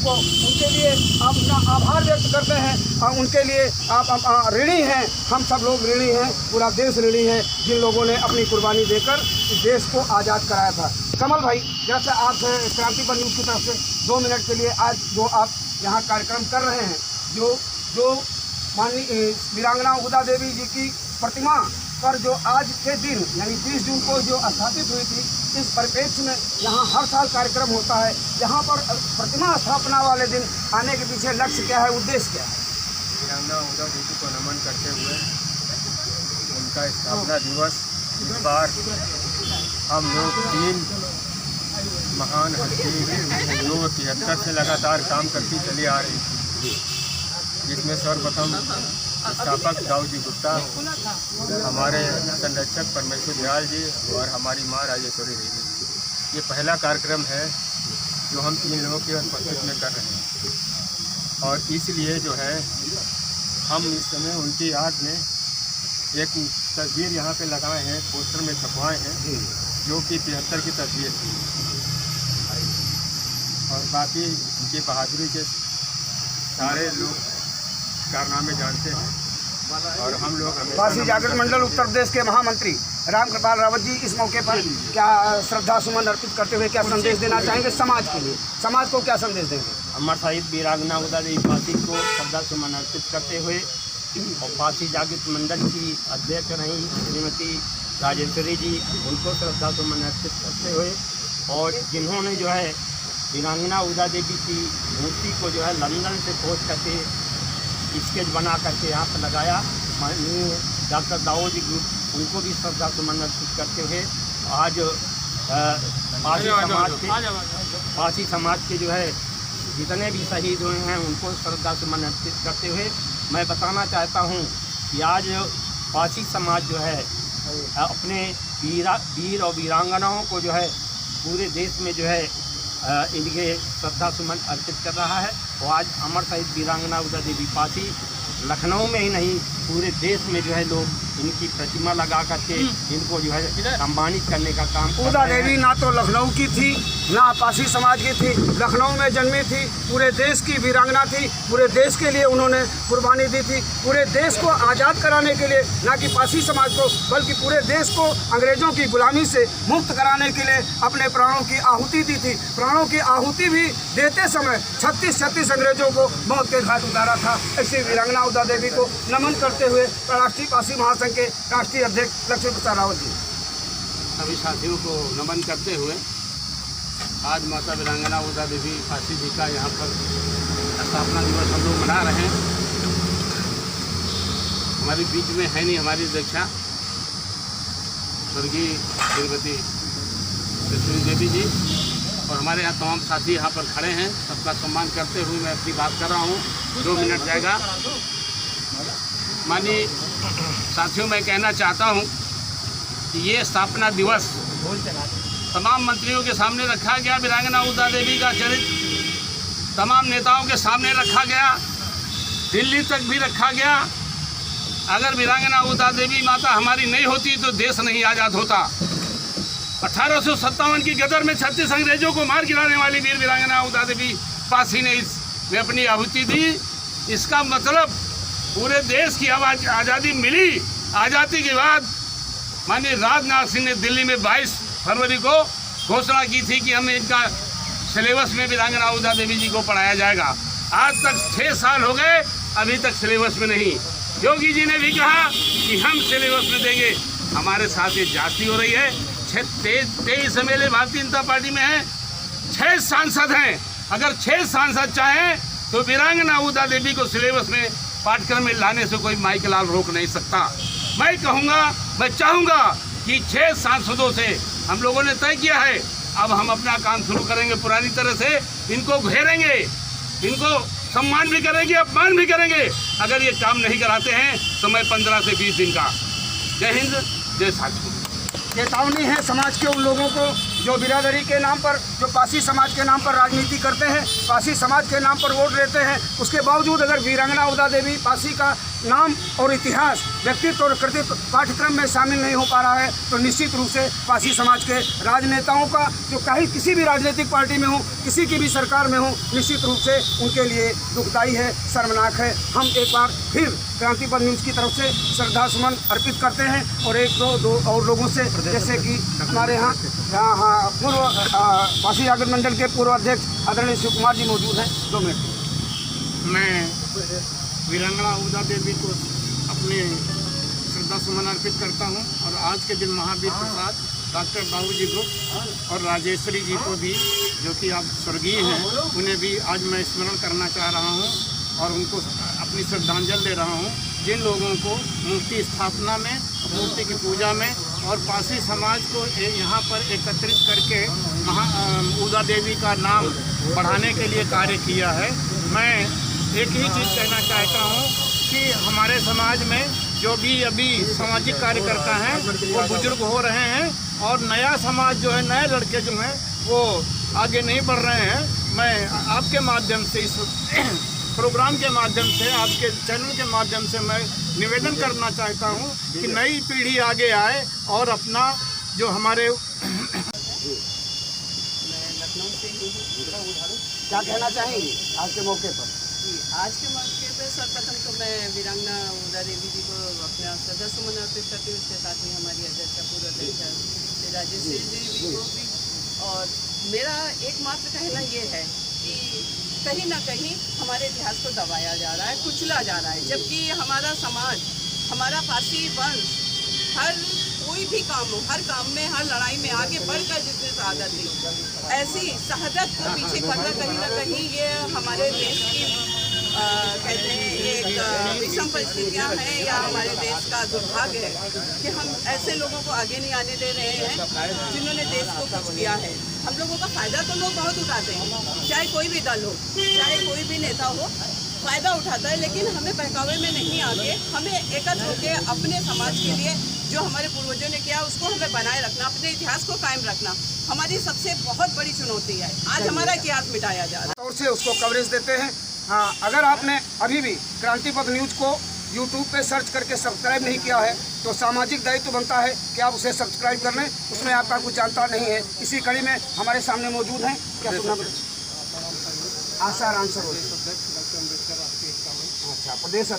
को, उनके लिए आप अपना आभार व्यक्त करते हैं और उनके लिए आप ऋणी हैं। हम सब लोग ऋणी हैं, पूरा देश ऋणी है जिन लोगों ने अपनी कुर्बानी देकर इस देश को आज़ाद कराया था। कमल भाई, जैसे आप क्रांतिपुर न्यूज़ की तरफ से 2 मिनट के लिए आज जो आप यहाँ कार्यक्रम कर रहे हैं, जो माननीय वीरांगना उदा देवी जी की प्रतिमा पर जो आज के दिन यानी 30 जून को जो स्थापित हुई थी, इस परिप्रेक्ष्य में यहाँ हर साल कार्यक्रम होता है। यहाँ पर प्रतिमा स्थापना वाले दिन आने के पीछे लक्ष्य क्या है, उद्देश्य क्या है? वीरांगना उदा देवी को नमन करते हुए उनका स्थापना दिवस इस बार हम लोग 3 महान हस्ती जो 73 से लगातार काम करती चली आ रही थी, जिसमें सर्वप्रथम संस्थापक दाऊ जी गुप्ता, हमारे संरक्षक परमेश्वर दयाल जी और हमारी माँ राजेश्वरी देवी। ये पहला कार्यक्रम है जो हम 3 लोगों की उपस्थिति में कर रहे हैं और इसलिए जो है हम इस समय उनकी याद में एक तस्वीर यहाँ पे लगाए हैं, पोस्टर में छपवाए हैं, जो कि 73 की तस्वीर थी और बाकी उनकी बहादुरी के सारे लोग कारनामे जानते हैं और हम लोग काशी जागृत मंडल उत्तर प्रदेश के महामंत्री रामकृपाल रावत जी इस मौके पर क्या श्रद्धा सुमन अर्पित करते हुए क्या संदेश देना चाहेंगे समाज के लिए? समाज को क्या संदेश देंगे? अमर शहीद वीरांगना उदा देवी पासी को श्रद्धा सुमन अर्पित करते हुए और काशी जागृत मंडल की अध्यक्ष रही श्रीमती राजेश्वरी जी, उनको श्रद्धा सुमन अर्पित करते हुए और जिन्होंने जो है वीरांगना उदा देवी की मूर्ति को जो है लंदन से खोज करके स्केच बना करके यहाँ पर लगाया, माननीय डॉक्टर दाऊ जी ग्रुप, उनको भी श्रद्धा सुमन अर्पित करते हुए आज पासी समाज के जो है जितने भी शहीद हुए हैं उनको श्रद्धा सुमन अर्पित करते हुए मैं बताना चाहता हूँ कि आज पासी समाज जो है अपने वीर और वीरांगनाओं को जो है पूरे देश में जो है इनके श्रद्धा सुमन अर्पित कर रहा है। और आज अमर शहीद वीरांगना उदा देवी पासी लखनऊ में ही नहीं पूरे देश में जो है लोग इनकी प्रतिमा लगा करके इनको जो है सम्मानित करने का काम कर रहे हैं। उदा देवी ना तो लखनऊ की थी ना पासी समाज की थी, लखनऊ में जन्मी थी, पूरे देश की वीरांगना थी, पूरे देश के लिए उन्होंने कुर्बानी दी थी, पूरे देश को आज़ाद कराने के लिए, ना कि पासी समाज को बल्कि पूरे देश को अंग्रेज़ों की गुलामी से मुक्त कराने के लिए अपने प्राणों की आहुति दी थी। प्राणों की आहुति भी देते समय 36 अंग्रेज़ों को मौत के घाट उतारा था। ऐसी वीरांगना उदा देवी को नमन करते हुए राष्ट्रीय पासी महासंघ के राष्ट्रीय अध्यक्ष लक्ष्मी प्रसाद रावत जी। सभी साथियों को नमन करते हुए आज माता वीरांगना उदा देवी पासी जी का यहाँ पर स्थापना दिवस हम लोग मना रहे हैं। हमारे बीच में है नहीं हमारी अध्यक्षा स्वर्गीय श्रीमती राजेश्वरी देवी जी और हमारे यहाँ तमाम साथी यहाँ पर खड़े हैं। सबका सम्मान करते हुए मैं अपनी बात कर रहा हूँ, 2 मिनट जाएगा। माननीय साथियों, मैं कहना चाहता हूँ कि ये स्थापना दिवस तमाम मंत्रियों के सामने रखा गया, वीरांगना उदा देवी का चरित्र तमाम नेताओं के सामने रखा गया, दिल्ली तक भी रखा गया। अगर वीरांगना उदा देवी माता हमारी नहीं होती तो देश नहीं आज़ाद होता। 1857 की गदर में 36 अंग्रेजों को मार गिराने वाली वीर वीरांगना उदा देवी पासी ने इसमें अपनी आहुति दी। इसका मतलब पूरे देश की आज़ादी मिली। आज़ादी के बाद माननीय राजनाथ सिंह ने दिल्ली में 22 फरवरी को घोषणा की थी कि हमें इनका सिलेबस में वीरांगना उदा देवी जी को पढ़ाया जाएगा। आज तक 6 साल हो गए, अभी तक सिलेबस में नहीं। योगी जी ने भी कहा कि हम सिलेबस में देंगे। हमारे साथ ये जाति हो रही है। 23 MLA भारतीय जनता पार्टी में हैं, 6 सांसद हैं। अगर 6 सांसद चाहें तो वीरांगना उदा देवी को सिलेबस में पाठ्यक्रम में लाने से कोई माई के लाल रोक नहीं सकता। मैं कहूँगा, मैं चाहूँगा कि 6 सांसदों से हम लोगों ने तय किया है। अब हम अपना काम शुरू करेंगे पुरानी तरह से। इनको घेरेंगे, इनको सम्मान भी करेंगे, अपमान भी करेंगे। अगर ये काम नहीं कराते हैं समय 15 से 20 दिन का। जय हिंद, जय साथियों। चेतावनी है समाज के उन लोगों को जो बिरादरी के नाम पर, जो पासी समाज के नाम पर राजनीति करते हैं, पासी समाज के नाम पर वोट लेते हैं। उसके बावजूद अगर वीरांगना उदा देवी पासी का नाम और इतिहास, व्यक्तित्व और कृतित्व पाठ्यक्रम में शामिल नहीं हो पा रहा है तो निश्चित रूप से पारसी समाज के राजनेताओं का, जो कहीं किसी भी राजनीतिक पार्टी में हो, किसी की भी सरकार में हो, निश्चित रूप से उनके लिए दुखदायी है, शर्मनाक है। हम एक बार फिर क्रांतिपथ न्यूज़ की तरफ से श्रद्धा सुमन अर्पित करते हैं और एक दो और लोगों से, जैसे कि हमारे यहाँ पूर्व पारसी जागरण मंडल के पूर्व अध्यक्ष आदरणीय शिव कुमार जी मौजूद हैं। 2 मिनट। मैं वीरांगना उदा देवी को अपने श्रद्धा सुमन अर्पित करता हूं और आज के दिन महावीर प्रसाद, डॉक्टर बाबूजी गुप्त और राजेश्वरी जी को भी, जो कि आप स्वर्गीय हैं, उन्हें भी आज मैं स्मरण करना चाह रहा हूं और उनको अपनी श्रद्धांजलि दे रहा हूं, जिन लोगों को मूर्ति स्थापना में, मूर्ति की पूजा में और पारसी समाज को यहाँ पर एकत्रित करके उदा देवी का नाम बढ़ाने के लिए कार्य किया है। मैं एक ही चीज़ कहना चाहता हूँ कि हमारे समाज में जो भी अभी सामाजिक कार्यकर्ता हैं वो बुजुर्ग हो रहे हैं और नया समाज जो है, नए लड़के जो हैं वो आगे नहीं बढ़ रहे हैं। मैं आपके माध्यम से, इस प्रोग्राम के माध्यम से, आपके चैनल के माध्यम से मैं निवेदन करना चाहता हूं कि नई पीढ़ी आगे आए और अपना जो हमारे क्या कहना चाहेंगे आज के मौके पर? आज के मौके पर सर्वप्रथम तो मैं वीरांगना उदा देवी जी को अपना श्रद्धा सुमन अर्पित करती हूँ। उसके साथ ही हमारी अध्यक्ष, पूर्व अध्यक्ष राजेश्वरी जी को भी। और मेरा एकमात्र कहना ये है कि कहीं ना कहीं हमारे इतिहास को दबाया जा रहा है, कुचला जा रहा है, जबकि हमारा समाज, हमारा पारसी वंश हर कोई भी काम हो, हर काम में, हर लड़ाई में आगे बढ़कर जितनी शहादत दी, ऐसी शहादत को पीछे करना कहीं ना कहीं ये हमारे देश की कहते हैं एक विषम परिस्थितियाँ हैं या हमारे देश का दुर्भाग्य है कि हम ऐसे लोगों को आगे नहीं आने दे रहे हैं जिन्होंने देश को कुछ किया है। हम लोगों का फ़ायदा तो लोग बहुत उठाते हैं, चाहे कोई भी दल हो, चाहे कोई भी नेता हो, फ़ायदा उठाता है, लेकिन हमें बहकावे में नहीं आके हमें एकत्र होकर अपने समाज के लिए जो हमारे पूर्वजों ने किया उसको हमें बनाए रखना, अपने इतिहास को कायम रखना हमारी सबसे बहुत बड़ी चुनौती है। आज हमारा इतिहास मिटाया जा रहा है, तौर से उसको कवरेज देते हैं। हाँ, अगर आपने अभी भी क्रांतिपथ न्यूज़ को YouTube पे सर्च करके सब्सक्राइब नहीं किया है तो सामाजिक दायित्व बनता है कि आप उसे सब्सक्राइब कर लें। उसमें आपका कुछ जानता नहीं है। इसी कड़ी में हमारे सामने मौजूद हैं, क्या सुनना आशा राम सर, अच्छा प्रदेश